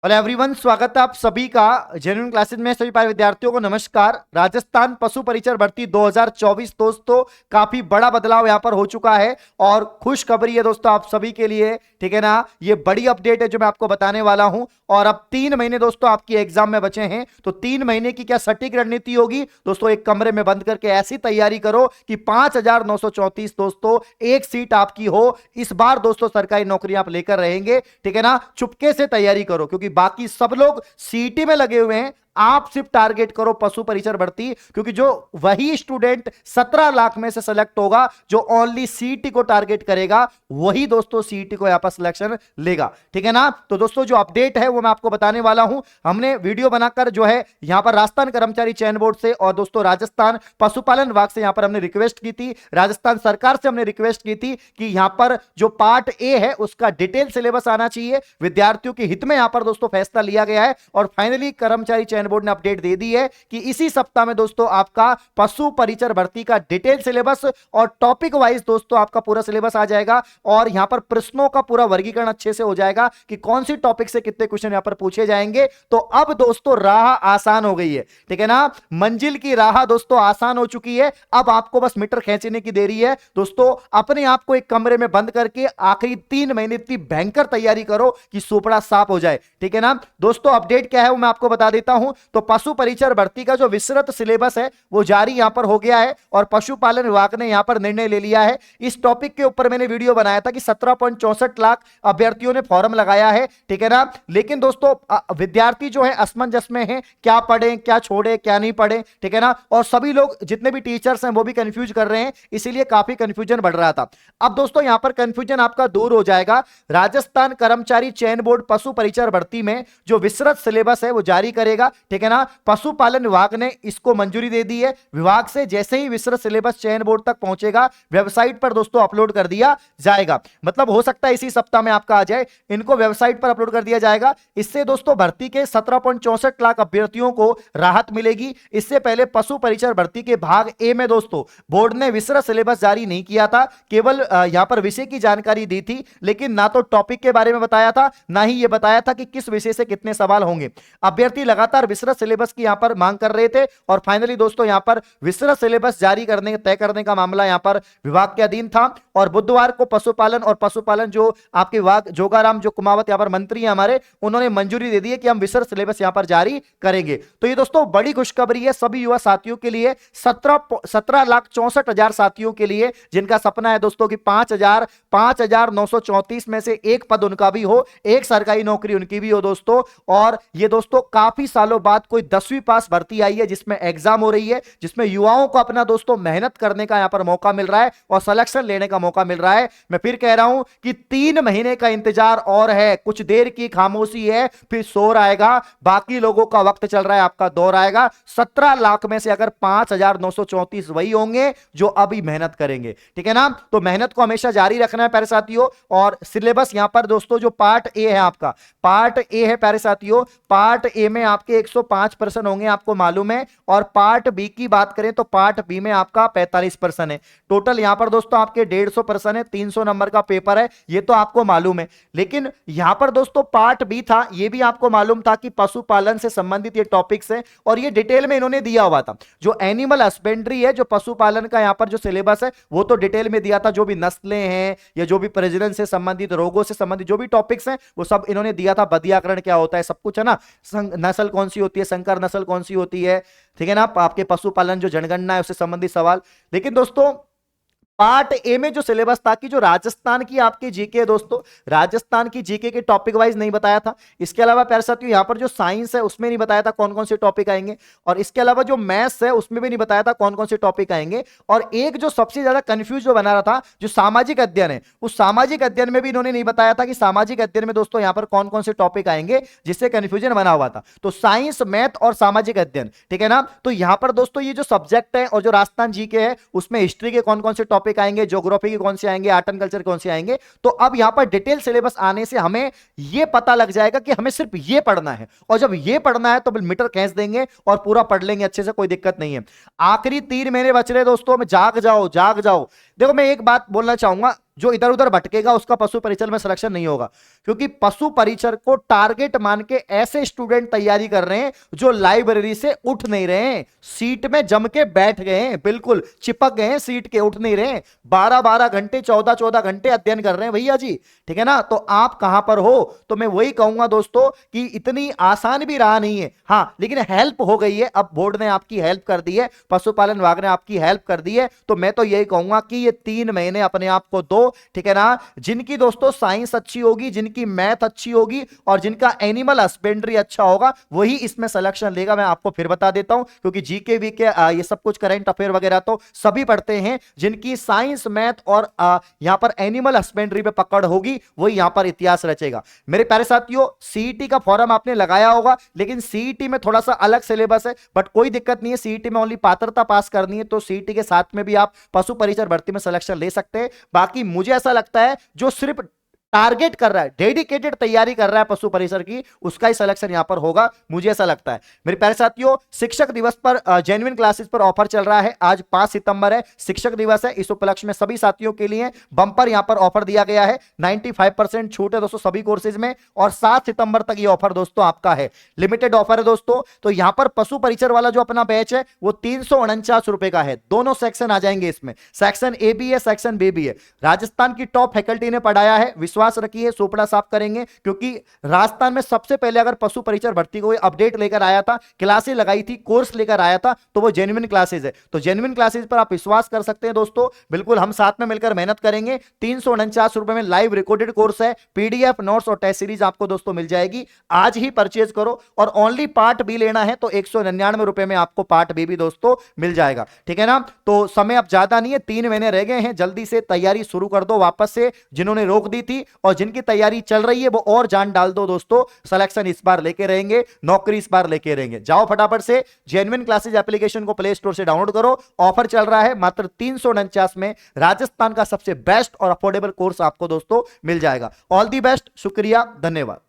Hello everyone, स्वागत है आप सभी का जेन्युइन क्लासेस में। सभी पारे विद्यार्थियों को नमस्कार। राजस्थान पशु परिचर भर्ती 2024 दोस्तों, काफी बड़ा बदलाव यहां पर हो चुका है और खुशखबरी है दोस्तों आप सभी के लिए, ठीक है ना। ये बड़ी अपडेट है जो मैं आपको बताने वाला हूं। और अब 3 महीने दोस्तों आपकी एग्जाम में बचे हैं, तो 3 महीने की क्या सटीक रणनीति होगी दोस्तों। एक कमरे में बंद करके ऐसी तैयारी करो कि 5,934 दोस्तों एक सीट आपकी हो। इस बार दोस्तों सरकारी नौकरी आप लेकर रहेंगे, ठीक है ना। चुपके से तैयारी करो क्योंकि बाकी सब लोग सीटी में लगे हुए हैं, आप सिर्फ टारगेट करो पशु परिचर भर्ती, क्योंकि जो वही स्टूडेंट 17 लाख में से सेलेक्ट होगा जो ओनली सीटी को टारगेट करेगा, वही दोस्तों सीटी को यहां पर सिलेक्शन लेगा, ठीक है ना। तो दोस्तों जो अपडेट है वो मैं आपको बताने वाला हूं। हमने वीडियो बनाकर जो है यहां पर राजस्थान कर्मचारी चयन बोर्ड से और दोस्तों राजस्थान पशुपालन विभाग से यहां पर हमने रिक्वेस्ट की थी, राजस्थान सरकार से हमने रिक्वेस्ट की थी कि यहां पर जो पार्ट ए है उसका डिटेल सिलेबस आना चाहिए। विद्यार्थियों के हित में यहां पर दोस्तों फैसला लिया गया है और फाइनली कर्मचारी चयन बोर्ड ने अपडेट दे दी है कि इसी सप्ताह में दोस्तों आपका पशु परिचर भर्ती का डिटेल सिलेबस और टॉपिक वाइज दोस्तों आपका पूरा सिलेबस आ जाएगा और यहां पर प्रश्नों का पूरा वर्गीकरण अच्छे से हो जाएगा कि कौन सी टॉपिक से कितने क्वेश्चन यहां पर पूछे जाएंगे। तो अब दोस्तों राह आसान हो गई है, ठीक है ना। मंजिल की राह दोस्तों आसान हो चुकी है। अब आपको बस मीटर खींचने की देरी है दोस्तों। अपने आप को एक कमरे में बंद करके आखिरी 3 महीने की भयंकर तैयारी करो कि सुपड़ा साफ हो जाए, ठीक है ना। दोस्तों अपडेट क्या है वो मैं आपको बता देता हूं। तो पशु परिचर भर्ती का जो विस्तृत सिलेबस है वो जारी यहां पर हो गया है और पशुपालन विभाग ने यहां पर निर्णय ले लिया है। इस टॉपिक के ऊपर मैंने वीडियो बनाया था कि 17.64 लाख अभ्यर्थियों ने फॉर्म लगाया है, ठीक है ना। लेकिन दोस्तों विद्यार्थी जो है असमंजस में है, क्या पढ़े क्या छोड़े क्या नहीं पढ़े, ठीक है ना। और सभी लोग जितने भी टीचर्स हैं वो भी कंफ्यूज कर रहे हैं, इसीलिए काफी कंफ्यूजन बढ़ रहा था। अब दोस्तों यहां पर कंफ्यूजन आपका दूर हो जाएगा। राजस्थान कर्मचारी चयन बोर्ड पशु परिचर भर्ती में जो विस्तृत सिलेबस है वो जारी करेगा, ठीक है ना। पशुपालन विभाग ने इसको मंजूरी दे दी है। विभाग से जैसे ही विस्तृत सिलेबस चयन बोर्ड तक पहुंचेगा वेबसाइट पर दोस्तों अपलोड कर दिया जाएगा। मतलब हो सकता है इसी सप्ताह में आपका आ जाए, इनको वेबसाइट पर अपलोड कर दिया जाएगा। इससे दोस्तों भर्ती के 17.64 लाख अभ्यर्थियों को राहत मिलेगी। इससे पहले पशु परिचर भर्ती के भाग ए में दोस्तों बोर्ड ने विस्तृत सिलेबस जारी नहीं किया था, केवल यहां पर विषय की जानकारी दी थी, लेकिन ना तो टॉपिक के बारे में बताया था ना ही यह बताया था कि किस विषय से कितने सवाल होंगे। अभ्यर्थी लगातार विस्तृत सिलेबस की यहां पर मांग कर रहे थे और फाइनली दोस्तों यहां पर विस्तृत सिलेबस जारी करने तय करने का मामला यहां पर विभाग के अधीन था। और बुधवार को पशुपालन जो आपके विभाग जोगाराम जो कुमावत यहां पर मंत्री हैं हमारे, उन्होंने मंजूरी दे दी है कि हम विस्तृत सिलेबस यहां पर जारी करेंगे। तो ये दोस्तों बड़ी खुशखबरी है सभी युवा साथियों के लिए, 17,64,000 साथियों के लिए जिनका सपना है दोस्तों कि 5,934 में से एक पद उनका भी हो, एक सरकारी नौकरी उनकी भी हो दोस्तों। और ये दोस्तों काफी सालों बाद कोई 10वीं पास भर्ती आई है जिसमें एग्जाम हो रही है, जिसमें युवाओं को अपना दोस्तों मेहनत करने का यहां पर मौका मिल रहा है और सिलेक्शन लेने का मौका मिल रहा है। मैं फिर कह रहा हूं कि 3 महीने का इंतजार और है, कुछ देर की खामोशी है फिर शोर आएगा। बाकी लोगों का वक्त चल रहा है, आपका दौर आएगा। 17 लाख में से अगर 5,934 वही होंगे जो अभी मेहनत करेंगे, ठीक है ना। तो मेहनत को हमेशा जारी रखना है प्यारे साथियों। और सिलेबस यहां पर दोस्तों जो पार्ट ए है, आपका पार्ट ए है प्यारे साथियों, पार्ट ए में आपके 105 प्रश्न होंगे, आपको मालूम है। और पार्ट बी की बात करें तो पार्ट बी में आपका 45 प्रश्न है। टोटल यहां पर दोस्तों आपके 150 प्रश्न है, 300 नंबर का पेपर है, ये तो आपको मालूम है। लेकिन यहां पर दोस्तों पार्ट बी था, ये भी आपको मालूम था कि पशुपालन से संबंधित ये टॉपिक्स है और ये डिटेल में इन्होंने दिया हुआ था। जो एनिमल हस्बेंड्री है, जो पशुपालन का यहां पर जो सिलेबस है वो तो डिटेल में दिया था। जो भी नस्लें हैं या जो भी प्रजनन से संबंधित रोगों से संबंधित जो भी टॉपिक्स हैं वो सब इन्होंने दिया था। बधियाकरण क्या होता है, सब कुछ है ना। नस्ल कौन सी होती है, संकर नस्ल कौन सी होती है, ठीक है ना। आपके पशुपालन जो जनगणना है उससे संबंधित सवाल। लेकिन दोस्तों पार्ट ए में जो सिलेबस था कि जो राजस्थान की आपकी जीके है दोस्तों, राजस्थान की जीके के टॉपिक वाइज नहीं बताया था। इसके अलावा प्यारे साथियों यहां पर जो साइंस है उसमें नहीं बताया था कौन कौन से टॉपिक आएंगे, और इसके अलावा जो मैथ्स है उसमें भी नहीं बताया था कौन कौन से टॉपिक आएंगे। और एक जो सबसे ज्यादा कंफ्यूज जो बना रहा था, जो सामाजिक अध्ययन है, उस सामाजिक अध्ययन में भी इन्होंने नहीं बताया था कि सामाजिक अध्ययन में दोस्तों यहां पर कौन कौन से टॉपिक आएंगे, जिससे कंफ्यूजन बना हुआ था। तो साइंस, मैथ और सामाजिक अध्ययन, ठीक है ना। तो यहां पर दोस्तों ये जो सब्जेक्ट है और जो राजस्थान जीके है उसमें हिस्ट्री के कौन कौन से टॉपिक आएंगे, ज्योग्राफी के कौन से आएंगे, आर्ट एंड कल्चर कौन से आएंगे। तो अब यहां पर डिटेल सिलेबस आने से हमें यह पता लग जाएगा कि हमें सिर्फ यह पढ़ना है, और जब यह पढ़ना है तो मीटर खींच देंगे और पूरा पढ़ लेंगे अच्छे से, कोई दिक्कत नहीं है। आखिरी 3 महीने बच रहे दोस्तों, में जाग जाओ जाग जाओ। देखो मैं एक बात बोलना चाहूंगा, जो इधर उधर भटकेगा उसका पशु परिचर में सिलेक्शन नहीं होगा, क्योंकि पशु परिचर को टारगेट मान के ऐसे स्टूडेंट तैयारी कर रहे हैं जो लाइब्रेरी से उठ नहीं रहे हैं, सीट में जम के बैठ गए हैं, बिल्कुल चिपक गए हैं सीट के, उठ नहीं रहे हैं, 12-12 घंटे 14-14 घंटे अध्ययन कर रहे हैं भैया जी, ठीक है ना। तो आप कहां पर हो, तो मैं वही कहूंगा दोस्तों कि इतनी आसान भी रहा नहीं है, हां लेकिन हेल्प हो गई है, अब बोर्ड ने आपकी हेल्प कर दी है, पशुपालन विभाग ने आपकी हेल्प कर दी है, तो मैं तो यही कहूंगा कि ये 3 महीने अपने आप को दो, ठीक है ना। जिनकी दोस्तों साइंस अच्छी होगी, जिनकी मैथ अच्छी होगी और जिनका एनिमल हस्बेंड्री अच्छा होगा वही इसमें सिलेक्शन लेगा। मैं आपको फिर बता देता हूं, क्योंकि जीके वीके ये सब कुछ करंट अफेयर वगैरह तो सभी पढ़ते हैं, जिनकी साइंस मैथ और यहां पर एनिमल हस्बेंड्री पे पकड़ होगी वही यहां पर इतिहास रचेगा। मेरे प्यारे साथियों, सीईटी का फॉर्म आपने लगाया होगा, लेकिन सीईटी में थोड़ा सा अलग सिलेबस है, बट कोई दिक्कत नहीं है, सीईटी में ओनली पात्रता पास करनी है, तो सीईटी के साथ में भी आप पशु परिचर भर्ती में सिलेक्शन ले सकते हैं। बाकी मुझे ऐसा लगता है जो सिर्फ टारगेट कर रहा है, डेडिकेटेड तैयारी कर रहा है पशु परिसर की, उसका ही सिलेक्शन यहां पर होगा, मुझे ऐसा लगता है। मेरे प्यारे साथियों, शिक्षक दिवस पर जेन्युइन क्लासेस पर ऑफर चल रहा है, आज 5 सितंबर है, शिक्षक दिवस है, इस उपलक्ष्य में सभी साथियों के लिए बंपर यहां पर ऑफर दिया गया है, 95% छूट है दोस्तों सभी कोर्सेज में, और 7 सितंबर तक ये ऑफर दोस्तों आपका है, लिमिटेड ऑफर है दोस्तों। तो यहां पर पशु परिचर वाला जो अपना बैच है वो 349 रुपए का है, दोनों सेक्शन आ जाएंगे इसमें, सेक्शन ए भी है, सेक्शन बी भी है। राजस्थान की टॉप फैकल्टी ने पढ़ाया है, विश्वास रखिए सोपड़ा साफ करेंगे, क्योंकि राजस्थान में सबसे पहले अगर पशु परिचर भर्ती को अपडेट लेकर आया था, क्लासेस लगाई थी, कोर्स लेकर आया था, तो वो जेन्युइन क्लासेस है। तो जेन्युइन क्लासेस पर आप विश्वास कर सकते हैं दोस्तों, बिल्कुल हम साथ में मिलकर मेहनत करेंगे। 349 रुपए में लाइव रिकॉर्डेड कोर्स है, पीडीएफ नोट्स और टेस्ट सीरीज आपको दोस्तों मिल जाएगी, आज ही परचेज करो। और ओनली पार्ट बी लेना है तो 199 रुपए में आपको पार्ट बी भी दोस्तों मिल जाएगा, ठीक है ना। तो समय अब ज्यादा नहीं है, 3 महीने रह गए हैं, जल्दी से तैयारी शुरू कर दो वापस से, जिन्होंने रोक दी थी, और जिनकी तैयारी चल रही है वो और जान डाल दो दोस्तों, सिलेक्शन इस बार लेके रहेंगे, नौकरी इस बार लेके रहेंगे। जाओ फटाफट से जेन्युइन क्लासेज एप्लीकेशन को प्ले स्टोर से डाउनलोड करो, ऑफर चल रहा है, मात्र 349 में राजस्थान का सबसे बेस्ट और अफोर्डेबल कोर्स आपको दोस्तों मिल जाएगा। ऑल दी बेस्ट, शुक्रिया, धन्यवाद।